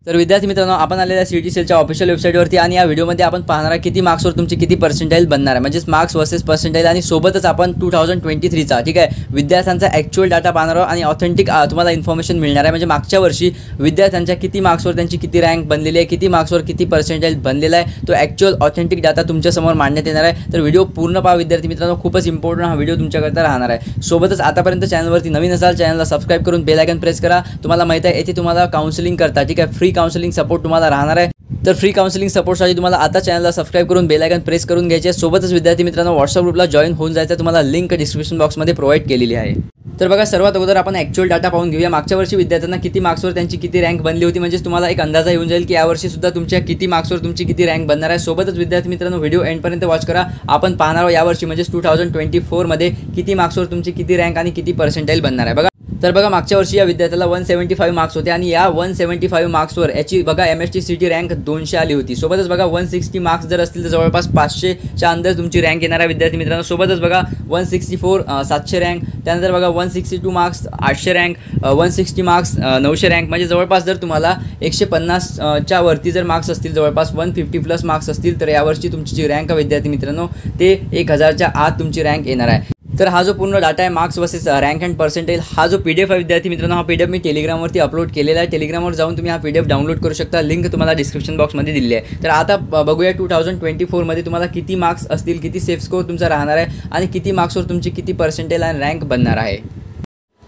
तर विद्यार्थी मित्रांनो, आपण आलेल्या सीईटी सेलच्या ऑफिशियल वेबसाईटवरती आणि या व्हिडिओमध्ये आपण पाहणार किती मार्क्सवर तुमची किती पर्सेंटाइल बनणार आहे, म्हणजेच मार्क्स वर्सेस पर्सेंटाइल आणि सोबतच आपण 2023चा ठीक आहे विद्यार्थ्यांचा ॲक्च्युअल डाटा पाहणार आहोत आणि ऑथेंटिक तुम्हाला इन्फॉर्मेशन मिळणार आहे। म्हणजे मागच्या वर्षी विद्यार्थ्यांच्या किती मार्क्सवर त्यांची किती रँक बनलेली आहे, किती मार्क्सवर किती पर्सेंटाइल बनलेला आहे, तो ॲक्च्युअल ऑथेंटिक डाटा तुमच्यासमोर मांडण्यात येणार आहे। तर व्हिडिओ पूर्ण पहा विद्यार्थी मित्रांनो, खूपच इम्पॉर्टंट हा व्हिडिओ तुमच्याकरता राहणार आहे। सोबतच आतापर्यंत चॅनलवरती नवीन असाल चॅनलला सबस्क्राइब करून बेल आयकॉन प्रेस करा। तुम्हाला माहिती आहे येथे तुम्हाला काउन्सिलिंग करता ठीक आहे फ्री काउन्सिलिंग सपोर्ट तुम्हाला राहणार आहे। तर फ्री काउन्सिलिंग सपोर्टसाठी तुम्हाला आता चॅनलला सबस्क्राइब करून बेल आयकॉन प्रेस करून घ्यायचे आहे। सोबतच विद्यार्थी मित्रांनो, व्हॉट्सअप ग्रुपला जॉईन होऊन जायचं, तुम्हाला लिंक डिस्क्रिप्शन बॉक्समध्ये प्रोव्हाइड केलेली आहे। तर बघा, सर्वात अगोदर आपण ॲक्च्युअल डाटा पाहून घेऊया। मागच्या वर्षी विद्यार्थ्यांना किती मार्क्सवर त्यांची किती रँक बनली होती, म्हणजे तुम्हाला एक अंदाजा येऊन जाईल की यावर्षी सुद्धा तुमच्या किती मार्क्सवर तुमची किती रँक बनणार आहे। सोबतच विद्यार्थी मित्रांनो, व्हिडिओ एंडपर्यंत वॉच करा। आपण पाहणार आहोत यावर्षी म्हणजेच 2024 मध्ये किती मार्क्सवर तुमची किती रँक आणि किती पर्सेंटाइल बनणार आहे। तर बघा, मागच्या वर्षी या विद्यार्थ्याला 175 मार्क्स होते आणि या 175 मार्क्सवर याची बघा MST CT रँक 200 आली होती। सोबतच बघा 160 मार्क्स जर असतील तर जवळपास 500च्या अंदर तुमची रँक येणार आहे विद्यार्थी मित्रांनो। सोबतच बघा 164 700 रँक, त्यानंतर बघा 162 मार्क्स 800 रँक, 160 मार्क्स 900 रँक, म्हणजे जवळपास जर तुम्हाला 150च्या वरती जर मार्क्स असतील, जवळपास 150 प्लस मार्क्स असतील, तर यावर्षी तुमची जी रँक विद्यार्थी मित्रांनो ते 1000च्या आत तुमची रँक येणार आहे। तर हा जो पूर्ण डाटा आहे marks versus rank and percentile, हा जो PDF आहे विद्यार्थी मित्रांनो, हा PDF मी टेलिग्रामवरती अपलोड केलेला आहे। टेलिग्रामवर जाऊन तुम्ही हा PDF डाउनलोड करू शकता, लिंक तुम्हाला डिस्क्रिप्शन बॉक्समध्ये दिली आहे। तर आता बघूया 2024 मध्ये तुम्हाला किती मार्क्स असतील, किती सेफ स्कोर तुमचा राहणार आहे आणि किती मार्क्सवर तुमची किती पर्सेंटाइल आणि रँक बनणार आहे।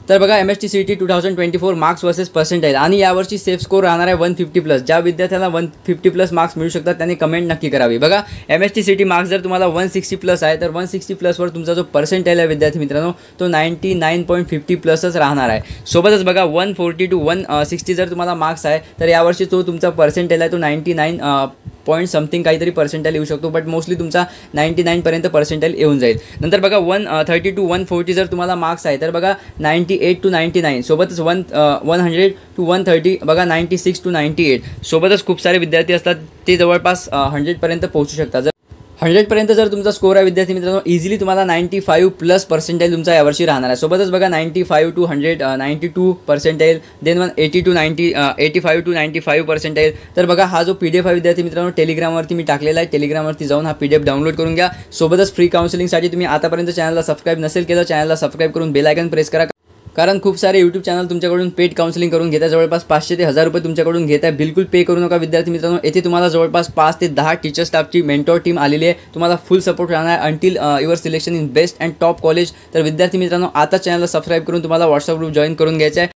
तर बघा, MST CT 2024 marks versus percentile आणि यावर्षी सेफ स्कोर राहणार आहे 150 प्लस। ज्या विद्यार्थ्याला 150 प्लस मार्क्स मिळू शकतात त्यांनी कमेंट नक्की करावी। बघा, MST CT मार्क्स जर तुम्हाला 160 प्लस आहे तर 160 प्लसवर तुमचा जो पर्सेंटाइल आहे विद्यार्थी मित्रांनो तो 99.50 प्लसच राहणार आहे। सोबतच बघा 140 to 160 जर तुम्हाला मार्क्स आहे तर यावर्षी तो तुमचा पर्सेंटाइल आहे तो 99 पॉईंट समथिंग काहीतरी पर्सेंटाइल येऊ शकतो, बट मोस्टली तुमचा 99 पर्यंत पर्सेंटाइल येऊन जाईल। नंतर बघा 130 to 140 जर तुम्हाला मार्क्स आहे तर बघा 98 to 99, सोबतच 100 to 130 बघा 96 to 98, सोबतच खूप सारे विद्यार्थी असतात ते जवळपास 100 पर्यंत पोहोचू शकतात। 100 पर्यंत जर तुमचा स्कोर आहे विद्यार्थी मित्रांनो, इझिली तुम्हाला 95 प्लस पर्सेंटाइल तुमचा यावर्षी राहणार आहे। सोबतच बघा 95 to 100 92 percentile, then 80 to 90 85 to 95 percentile. तर बघा, हा जो PDF आहे विद्यार्थी मित्रांनो टेलिग्रामवरती मी टाकलेला आहे, टेलिग्रामवरती जाऊन हा PDF डाउनलोड करून घ्या। सोबतच फ्री काउन्सिलिंगसाठी तुम्ही आतापर्यंत चॅनलला सबस्क्राइब नसेल केलं, चॅनलला सबस्क्राइब करून बेल आयकॉन प्रेस करा, कारण खूप सारे यूट्यूब चॅनल तुमच्याकडून पेड काउन्सिलिंग करून घेतात, जवळपास 500 ते 1000 रुपये तुमच्याकडून घेत आहे। बिलकुल पे करू नका विद्यार्थी मित्रांनो, येथे तुम्हाला जवळपास 5 ते 10 टीचर स्टाफची मेंटॉर टीम आलेली आहे, तुम्हाला फुल सपोर्ट राहणार आहे until your selection in best and top college. तर विद्यार्थी मित्रांनो, आता चॅनलला सबस्क्राइब करून तुम्हाला व्हॉट्सअप ग्रुप जॉईन करून घ्यायचा आहे।